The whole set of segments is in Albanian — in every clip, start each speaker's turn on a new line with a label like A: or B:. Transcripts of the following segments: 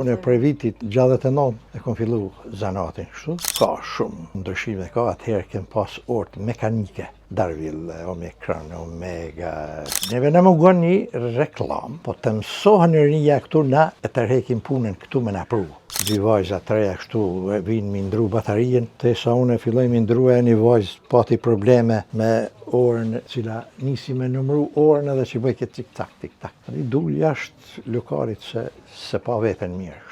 A: Unë prej vitit 69 e kom fillu zanatin kështu. Ka shumë ndryshime, ka atëherë kem pas orë mekanike. Darville, Omicron, Omega. Neve në mungon një reklam, po të mësohen rinja këtu na e tërhekim punën këtu me na pru. Dy vajza treja kështu vinë mi ndru batarien, te sa unë filloj mi ndru e një vajzë pati probleme me orën, cila nisi me numru orën edhe që bëj këtë tik-tak, tik-tak. Dul jashtë lokalit se pa veten mirë.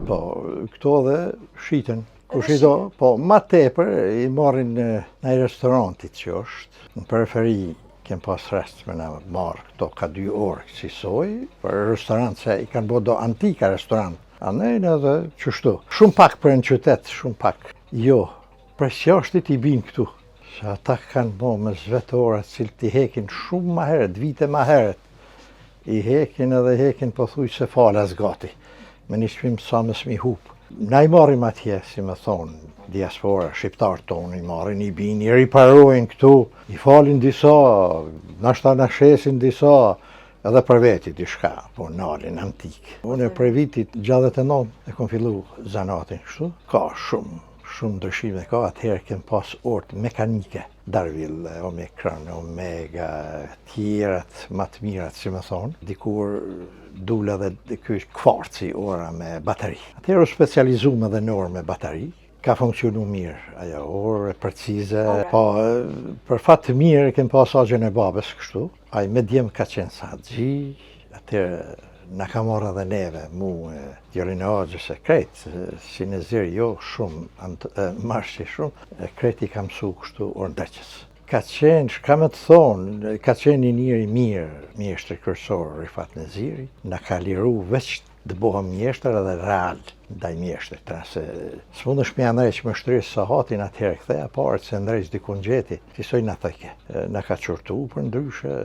A: Po, këto dhe shiten. Kush i do, po, ma tepër i marrin në restorantit që është. Në periferi kem pas rest me në marrë këto ka 2 orë si soj, për restorant se i kanë bodo antika restorant. A nejnë edhe qështu. Shumë pak për në qytet, shumë pak. Jo, për qashtit i binë këtu. Se ata kanë bo me zvetorat cilë t'i hekin shumë ma heret, vite ma heret. I hekin edhe hekin po thuj se falas gati. Me një shpim sa më s'mi hupë. Na i marim atje, si me thonë, diaspora, shqiptarë tonë, i marin, i bin, i riparojnë këtu, i falin disa, nashta na shesin disa, edhe për veti dishka, po nalin antik. Unë prej vitit 69 e kom fillu zanatin kështu. Ka shumë ndryshime, ka atëherë kem pas orë mekanike. Darville, Omicron, Omega, tjerat, ma të mirat, si me thonë. Dikur dula dhe ky kvarci ora me bateri. Atëherë u specializum edhe në orë me bateri. Ka funksionu mirë, ajo orë precize. Po, për fat të mirë kem pas agjen e babes kështu. Ai me djem ka qenë saxhi, atëherë na ka marrë edhe neve, mu, djerin e agjës e kretë, si në zirë jo shumë, marshi shumë, kreti ka mësu kështu orëndëqës. Ka qenë, shka me të thonë, ka qenë një njëri mirë, mjeshtër kërësorë, Rifat Neziri, na ka liru veç të bohëm mjeshtër edhe real ndaj mjeshtër. Se s'mu në shpja ndrej që më shtrisë sa hatin atëherë këtheja parë, se ndrej që dikun gjeti, fisoj në thëke. Na ka qurtu për ndryshe,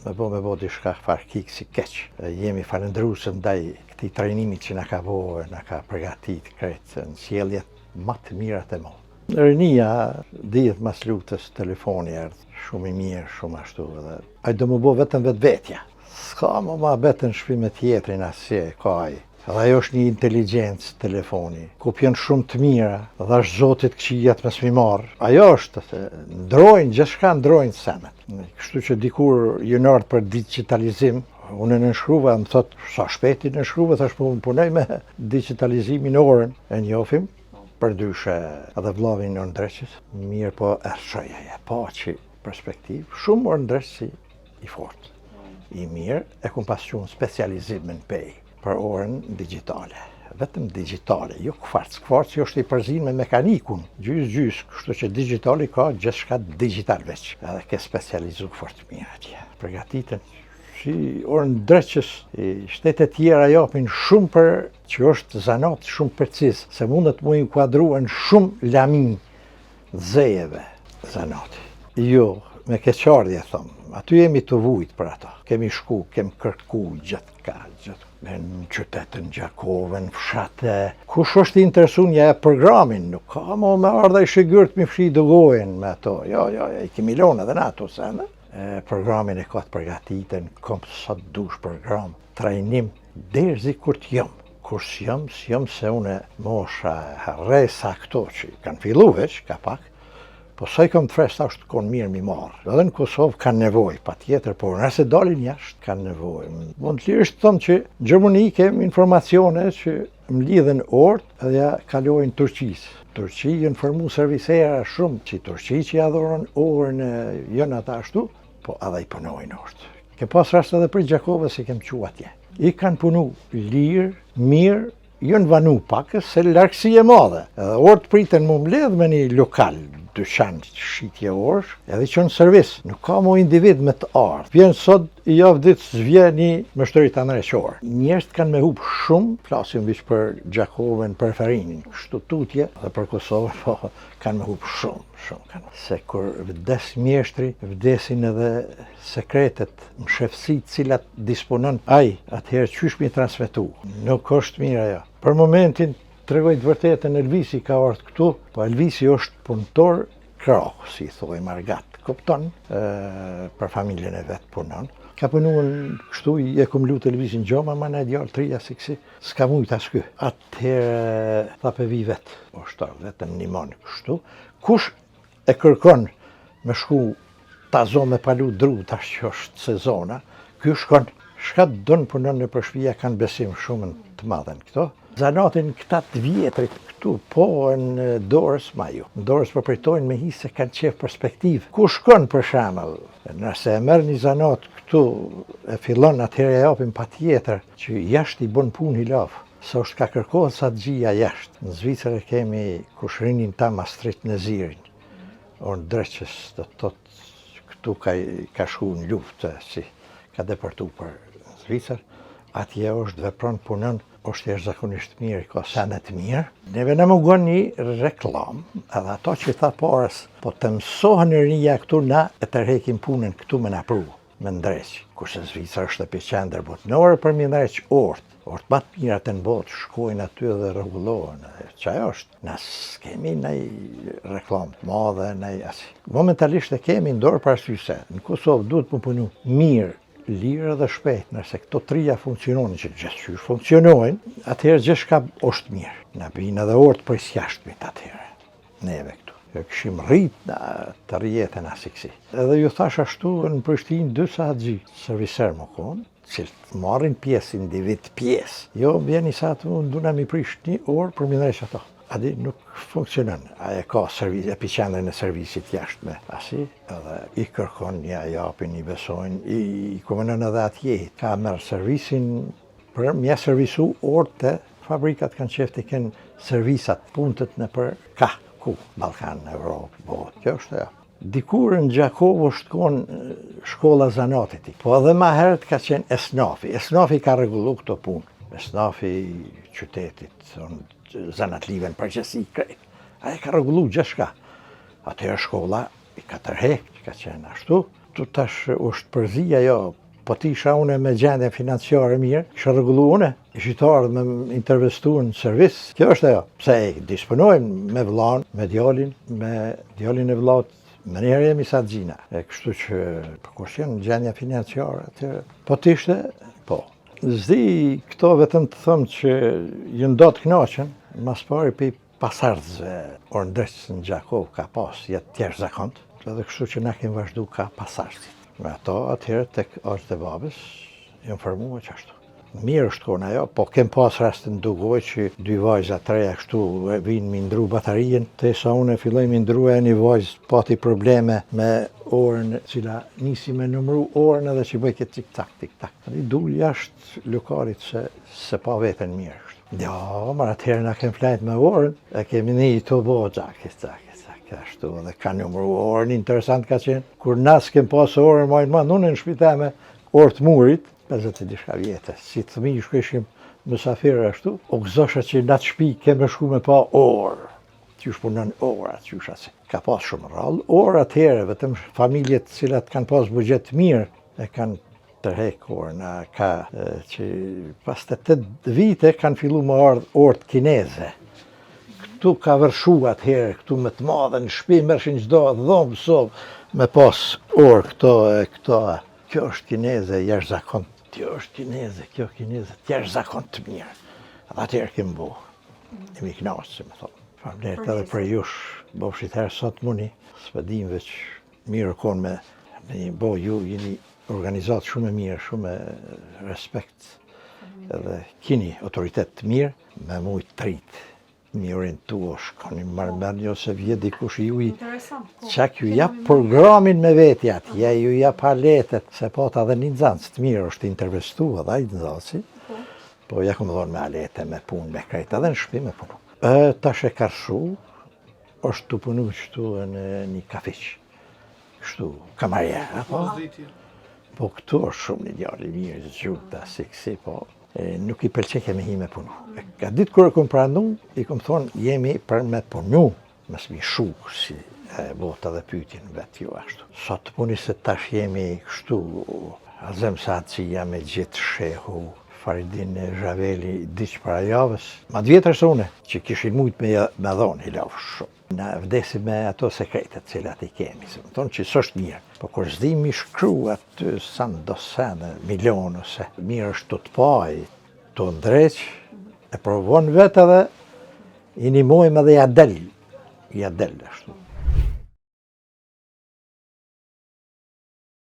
A: me bo dishka farkik si keq. Jemi falendrusëm ndaj këtij trajnimi që na ka bo, na ka përgatit kretë në sjelljet më të mirat e mo. Rinia dihet mas lutës telefoni erdhë, shumë i mirë, shumë ashtu edhe. Ai do më bo vetëm vetvetja. S'ka më ma betën shpime tjetrin asje, ka ai. Edhe ajo është një inteligencë telefoni, kopjen shumë të mira, dhe është zotit këqijat me s'mi marë. Ajo është, ndrojnë, gjithçka ndrojnë semet. Kështu që dikur jënë ardhë për digitalizim, unë në nshkruva, më thotë, sa shpeti në nshkruva, thash më punoj me digitalizimin orën, e njofim, për dyshe edhe vllavin Orëndreqës, mirë po ershoja, pa që perspektiv, shumë Orëndreqësi i fort, i mirë, e kum pas qunë specializimin pej. Për orën digitale, vetëm digitale, jo kvarc. Kvarci është i përzin me mekanikun, gjys, kështu që digitali ka gjithçka digital veç. Edhe ke specializu fort mirë atje. Përgatitën si Orëndreqës, shtetet tjera japin shumë për që është zanat shumë precis, se mundet mu inkuadruen shumë lamin dzejeve zanati. Jo, me keqardhje thëmë, aty jemi të vujt për ato. Kemi shku, kemi kërku gjithka, në qytetën Gjakovën, fshate. Kush është i interesu një programin, nuk ka mo me ardha i shigyrt mi fshi dëgojnë me ato. Jo, i kemi lonë edhe në ato sene. Programin e ka të përgatitën, kom sa dush program, trajnim, derzi kur t'jëm. Kur s'jëm se une mosha resa këto që kanë fillu veç, ka pak, po sa i kom të fresta është konë mirë mi marë. Edhe në Kosovë kanë nevoj, pa tjetër, por nëse dalin jashtë kanë nevoj. Mund të lirisht të thëmë që në Gjermani kem informacione që më lidhen orët edhe ja kalojnë Turqisë. Turqi jënë formu servisera shumë, që Turqi që ja dhoron orën jënë ata ashtu, po edhe i punojnë orët. Ke pas rast edhe për Gjakovës i kem qu atje. I kanë punu lirë, mirë, jënë vanu pakës, se larkësi e madhe. Edhe orët pritën mu mbledh me një lokal, dyqan shqitje orësh, edhe që në servis. Nuk ka mo individ me të ardhë. Vjen sot i javë ditë zvje një mështëri të nëreqorë. Njerëzit kanë me hupë shumë, flasim vish për Gjakovën, për Ferinin, kështu tutje, dhe për Kosovën, po kanë me hupë shumë. Se kur vdes mjeshtri, vdesin edhe sekretet, mshefësit cilat disponon ai, atëherë qysh mi transmetu. Nuk është mirë ajo. Për momentin, tregoj të vërtetën, Elvisi ka ardhur këtu, po Elvisi është punëtor krahë, si thoj Margat, kupton, për familjen e vetë punon. Ka punuar kështu, e kom lu televizin gjoma, ma në djallë trija si kësi, s'ka mujt as ky. Atëherë tha pe vi vetë, o shtarë vetëm një manë kështu. Kush e kërkon me shku tazo me palu dru tash që është sezona, ky shkon. Shka dënë punon në përshpia kanë besim shumën të madhen këto. Zanatin këta të vjetrit këtu, po në Dorës, ma ju. Në Dorës përpritojnë me hi se kanë qef perspektiv. Ku shkon për shemëll, nëse e merr një zanat këtu, e fillon atëherë e japim pa tjetër, që jashtë i bën punë i lavë. Se është ka kërkohet sa të gjia jashtë. Në Zvicër kemi kushrinin ta Mastrit në Zirin. Orë dreqës të tot këtu ka shku në luftë, si ka depërtu për Zvicër. Atje është vepron punën, është jashtëzakonisht mirë, ka sene të mirë. Neve në mungon një reklam, edhe ato që tha parës, po të mësohen në rinja këtu na e tërhekim punën këtu me na pru, me ndreq. Kurse Zvicër është epicentër botënore për mi ndreq orët. Orët më të mirat e në botë shkojnë aty dhe rregullohen. Çaj është. Na s'kemi nej reklam të madhe, nej asi. Momentalisht e kemi në dorë parasyse. Në Kosovë duhet më punu mirë, lirë dhe shpejt, nëse këto trija funksionojnë, që gjithçysh funksionojnë, atëherë gjithçka është mirë. Na bëjnë edhe orët për jashtëmit atëherë, neve këtu. Këshim rrit të rjetën asi kësi. Edhe ju thash ashtu në Prishtinë 2 sahatxhi, serviser më konë, që marrin pjesë, individ pjesë. Jo, vjen i sa të unë duna mi prish 1 orë për mi ndreq ato. Adi nuk funksionon. Aje ka epicendrën e servisit jashtme. Asi, edhe i kërkon, ja japin, i besojnë, i komunon edhe atje. Ka merë servisin për mja servisu orë të fabrikat kanë qef të kenë servisat punët në për ku, Balkan, Evropë, botë. Kjo është ja. Dikur në Gjakovo shtkon shkolla zanatit. Po edhe ma herët ka qenë esnafi. Esnafi ka rregullu këto punë. Esnafi qytetit, zanatlive në përgjësi krejt. Aje ka rregullu gjithçka. Atëherë shkolla i ka tërhek, ka qenë ashtu. Tu tash është përzia jo, po ti isha une me gjendje financiare mirë, isha rregullu une, shqiptarët me intervestu në servis. Kjo është ajo. Pse e disponojnë me vllain, me djalin e vllaut, me njerë jemi sa gjina. Kështu që përkosh janë gjendja financiare atëherë. Po t'ishte, po. Zdi këto vetëm të thëmë që ju ndo të knaqen, mas pari për pasardhësve, orë ndreqës në Gjakov ka pas, jetë tjerë zakont, edhe kështu që na kemi vazhdu ka pasardhësit. Me ato atëherë tek aqët e babës, jënë formua që ashtu. Mirë është kona ajo, po kem pas rastin dugoj që 2 vajza, 3 kështu vinë mi ndru batarien, te sa unë e filloj mi ndru e një vajzë pati probleme me orën, cila nisi me numru orën edhe që bëj këtë tik-tak. I dul jashtë lokarit se pa veten mirë. Ja, mar atëherë na kem flajt me orën, e kemi një të bo ashtu edhe ka numru orën, interesant ka qenë. Kur nas kem pas orën, majnë unë në shpitame orë të murit, 50 dishka vjetë, si të thëmi shkëshim mësafirë ashtu, o gëzosha që në atë shpi keme shku me pa orë, që shpunon orë atë qysh asë. Ka pas shumë rallë, orë atëherë, vetëm familjet cilat kanë pas bugjet mirë, e kanë tërhek orën, ka që pas të 8 vite kanë fillu më ardhë orët kineze. Këtu ka vërshu atëherë, këtu me të madhe në shpi, mërshin gjdo dhomë, sovë me pas orë këto. Kjo është kineze, jashtëzakonisht. Kjo është kineze, tjerë zakon të mirë. Edhe atëherë kemë bo. Jemi knasë, si me thonë. Faleminderit edhe për jush, bofshit herë sot muni. S'pedim veç mirë konë me bo ju, jeni organizatë shumë e mirë, shumë e respekt. Edhe kini autoritet të mirë, me mujtë të rritë. Mi orientuosh, ka një marrëmendje ose vjet dikush ju i çak ju jap programin me vetjat, ja ju jap paletet, se po ta dhe një nxënës të mirë është intervestu edhe ai nxënësi. Po ja kom dhënë me alete, me punë, me krejt, edhe në shtëpi me punu. Tash e karshu, është të punu këtu në një kafiq. Kështu, kamarjer, po? Po këtu është shumë një djalë i mirë, zgjuta, si kësi, po. Nuk i pëlqej me hi me punu. Ka ditë kur e kom prandu, i kom thonë, jemi për me punu, mes mi shuk, si bota dhe pytin vetë ju ashtu. Sot puni se tash jemi kështu, Azem Saatësia me gjithë shehu, Faridin Zhaveli, diqë para javës. Ma të vjetër se une, që kishin mujt me dhonë i lavë shumë. Na vdesim me ato sekretet cilat I kemi, se më thonë që s'është mirë. Po kur s'dimi shkru aty sa ndosene, milion ose mirë është të paj, të ndreq, e provon vetë edhe I nimojmë edhe ja del ashtu.